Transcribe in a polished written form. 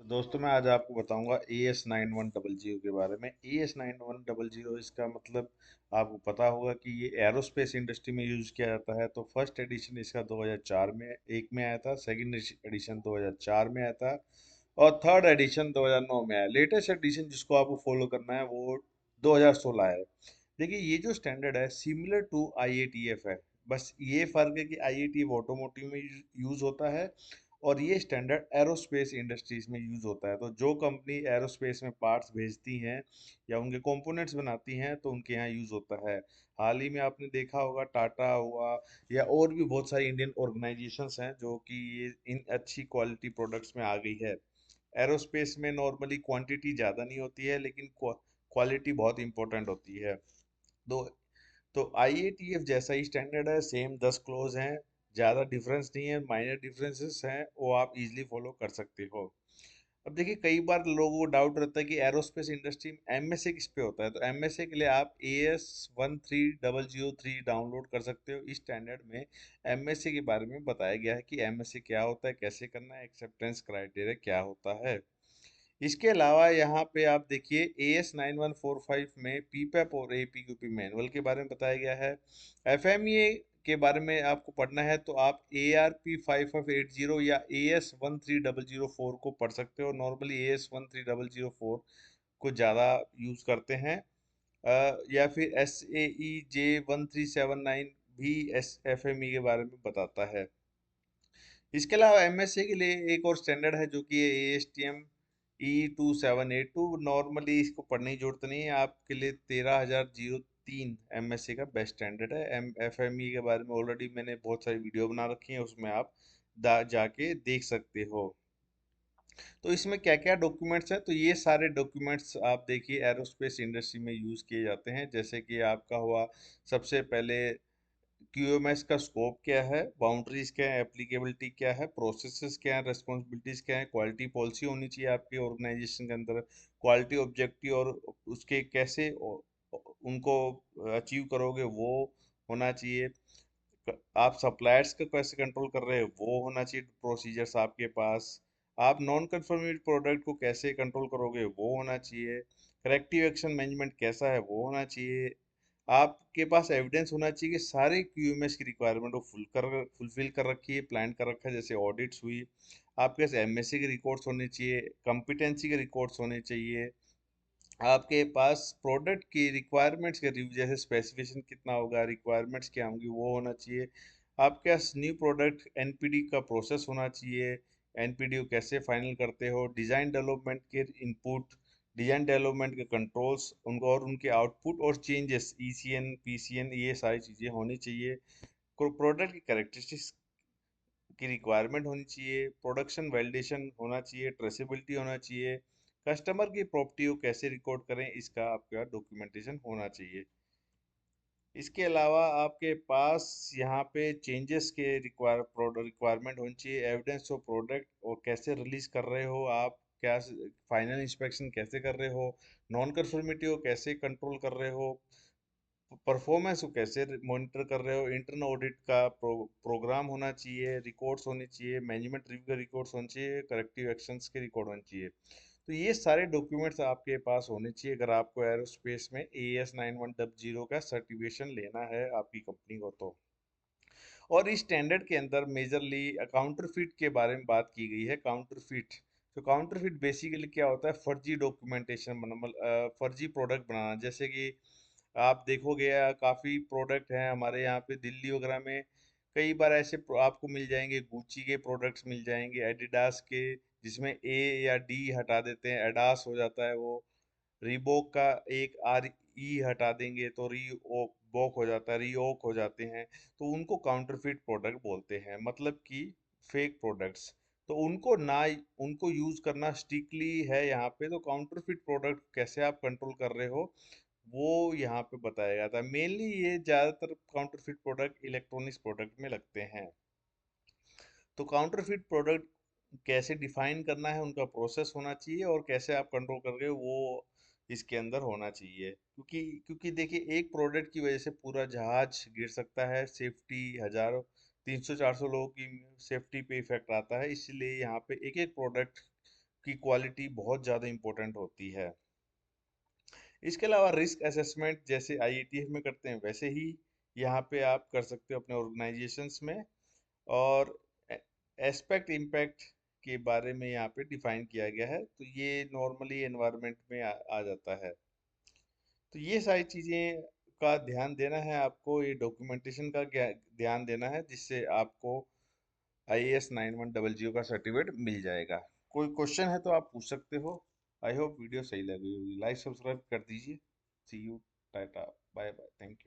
दोस्तों मैं आज आपको बताऊंगा AS9100 के बारे में। AS9100 इसका मतलब आपको पता होगा कि ये एरोस्पेस इंडस्ट्री में यूज किया जाता है। तो फर्स्ट एडिशन इसका 2004 में एक में आया था, सेकंड एडिशन 2004 में आया था और थर्ड एडिशन 2009 में आया। लेटेस्ट एडिशन जिसको आपको फॉलो करना है वो 2016 है। देखिए ये जो स्टैंडर्ड है सिमिलर टू IATF है। बस ये फर्क है कि IATF ऑटोमोटिव में यूज होता है और ये स्टैंडर्ड एरोस्पेस इंडस्ट्रीज में यूज होता है। तो जो कंपनी एरोस्पेस में पार्ट्स भेजती हैं या उनके कंपोनेंट्स बनाती हैं तो उनके यहाँ यूज होता है। हाल ही में आपने देखा होगा टाटा हुआ या और भी बहुत सारी इंडियन ऑर्गेनाइजेशंस हैं जो कि ये इन अच्छी क्वालिटी प्रोडक्ट्स में आ गई है। एरोस्पेस में नॉर्मली क्वांटिटी ज़्यादा नहीं होती है लेकिन क्वालिटी बहुत इंपॉर्टेंट होती है। तो IATF जैसा ही स्टैंडर्ड है, सेम 10 क्लोज हैं, ज़्यादा डिफरेंस नहीं है, माइनर डिफरेंसेस हैं, वो आप इजीली फॉलो कर सकते हो। अब देखिए कई बार लोगों को डाउट रहता है कि एरोस्पेस इंडस्ट्री में MSA किस पे होता है। तो MSA के लिए आप AS13003 डाउनलोड कर सकते हो। इस स्टैंडर्ड में MSA के बारे में बताया गया है कि MSA क्या होता है, कैसे करना है, एक्सेप्टेंस क्राइटेरिया क्या होता है। इसके अलावा यहाँ पे आप देखिए AS9145 में पीपैप और APQP मैनुअल के बारे में बताया गया है। FMEA के बारे में आपको पढ़ना है तो आप ARP5580 या AS13004 को पढ़ सकते हो। नॉर्मली AS13004 को ज़्यादा यूज़ करते हैं। या फिर SAE J1379 भी FME के बारे में बताता है। इसके अलावा MSA के लिए एक और स्टैंडर्ड है जो कि ASTM E2782। नॉर्मली इसको पढ़ने की जरूरत नहीं है, आपके लिए 13003 MSA का बेस्ट स्टैंडर्ड है। FME के बारे में ऑलरेडी मैंने बहुत सारी वीडियो बना रखी है, उसमें आप जाके देख सकते हो। तो इसमें क्या क्या डॉक्यूमेंट्स हैं, तो ये सारे डॉक्यूमेंट्स आप देखिए एरोस्पेस इंडस्ट्री में यूज़ किए जाते हैं। जैसे कि आपका हुआ सबसे पहले QMS का स्कोप क्या है, बाउंड्रीज क्या है, एप्लीकेबिलिटी क्या है, प्रोसेसेस क्या है, रेस्पॉन्सिबिलिटीज क्या है, क्वालिटी पॉलिसी होनी चाहिए आपके ऑर्गेनाइजेशन के अंदर, क्वालिटी ऑब्जेक्टिव और उसके कैसे उनको अचीव करोगे वो होना चाहिए। आप सप्लायर्स का कैसे कंट्रोल कर रहे हो वो होना चाहिए, प्रोसीजर्स आपके पास। आप नॉन कंफर्मेबल प्रोडक्ट को कैसे कंट्रोल करोगे वो होना चाहिए। करेक्टिव एक्शन मैनेजमेंट कैसा है वो होना चाहिए। आपके पास एविडेंस होना चाहिए कि सारे QMS की रिक्वायरमेंट को फुलफिल कर रखी है, प्लान कर रखा है, जैसे ऑडिट्स हुई। आपके पास MSA के रिकॉर्ड्स होने चाहिए, कंपिटेंसी के रिकॉर्ड्स होने चाहिए। आपके पास प्रोडक्ट की रिक्वायरमेंट्स के रिव्यू, जैसे स्पेसिफिकेशन कितना होगा, रिक्वायरमेंट्स क्या होंगी वो होना चाहिए। आपके पास न्यू प्रोडक्ट NPD का प्रोसेस होना चाहिए, NPD को कैसे फाइनल करते हो, डिज़ाइन डेवलपमेंट के इनपुट, डिज़ाइन डेवलपमेंट के कंट्रोल्स उनको और उनके आउटपुट और चेंजेस ECN PCN, ये सारी चीज़ें होनी चाहिए। प्रोडक्ट की कैरेक्टरिस्टिक्स की रिक्वायरमेंट होनी चाहिए, प्रोडक्शन वैलिडेशन होना चाहिए, ट्रेसेबिलिटी होना चाहिए, कस्टमर की प्रॉपर्टी को कैसे रिकॉर्ड करें इसका आपका डॉक्यूमेंटेशन होना चाहिए। इसके अलावा आपके पास यहाँ पे चेंजेस के रिक्वायरमेंट होनी चाहिए, एविडेंस ऑफ प्रोडक्ट और कैसे रिलीज कर रहे हो आप, क्या फाइनल इंस्पेक्शन कैसे कर रहे हो, नॉन कंफर्मिटी को कैसे कंट्रोल कर रहे हो, परफॉर्मेंस को कैसे मॉनिटर कर रहे हो, इंटरनल ऑडिट का प्रोग्राम होना चाहिए, रिकॉर्ड्स होने चाहिए, मैनेजमेंट रिव्यू के रिकॉर्ड्स होने चाहिए, करेक्टिव एक्शंस के रिकॉर्ड होने चाहिए। तो ये सारे डॉक्यूमेंट्स आपके पास होने चाहिए अगर आपको एरोस्पेस में AS9100 का सर्टिफिकेशन लेना है आपकी कंपनी को तो। और इस स्टैंडर्ड के अंदर मेजरली काउंटरफिट के बारे में बात की गई है। काउंटरफिट, तो काउंटरफिट बेसिकली क्या होता है, फर्जी डॉक्यूमेंटेशन मतलब फर्जी प्रोडक्ट बनाना। जैसे कि आप देखोगे काफ़ी प्रोडक्ट हैं हमारे यहाँ पे दिल्ली वगैरह में, कई बार ऐसे आपको मिल जाएंगे, गुच्ची के प्रोडक्ट्स मिल जाएंगे, एडिडास के, जिसमें A या D हटा देते हैं, एडास हो जाता है वो। रीबॉक का एक RE हटा देंगे तो रीबॉक हो जाता है, रीओक हो जाते हैं। तो उनको काउंटरफिट प्रोडक्ट बोलते हैं, मतलब कि फेक प्रोडक्ट्स। तो उनको ना, उनको यूज करना स्ट्रिक्टली है यहाँ पे। तो काउंटरफिट प्रोडक्ट कैसे आप कंट्रोल कर रहे हो वो यहाँ पे बताया गया था। मेनली ये ज़्यादातर काउंटरफिट प्रोडक्ट इलेक्ट्रॉनिक्स प्रोडक्ट में लगते हैं। तो काउंटरफिट प्रोडक्ट कैसे डिफाइन करना है, उनका प्रोसेस होना चाहिए और कैसे आप कंट्रोल कर रहे हो वो इसके अंदर होना चाहिए। क्योंकि क्योंकि देखिए एक प्रोडक्ट की वजह से पूरा जहाज गिर सकता है, सेफ्टी हजारों 300 400 लोगों की सेफ्टी पे इफेक्ट आता है। इसलिए यहाँ पे एक एक प्रोडक्ट की क्वालिटी बहुत ज़्यादा इम्पोर्टेंट होती है। इसके अलावा रिस्क असेसमेंट जैसे आईएटीएफ में करते हैं वैसे ही यहाँ पे आप कर सकते हो अपने ऑर्गेनाइजेशंस में। और एस्पेक्ट इम्पैक्ट के बारे में यहाँ पे डिफाइन किया गया है, तो ये नॉर्मली एनवायरनमेंट में आ जाता है। तो ये सारी चीज़ें का ध्यान देना है आपको, ये डॉक्यूमेंटेशन का ध्यान देना है, जिससे आपको IAS 9100 का सर्टिफिकेट मिल जाएगा। कोई क्वेश्चन है तो आप पूछ सकते हो। आई होप वीडियो सही लगी होगी। लाइक सब्सक्राइब कर दीजिए। See you, tata, bye bye, thank you.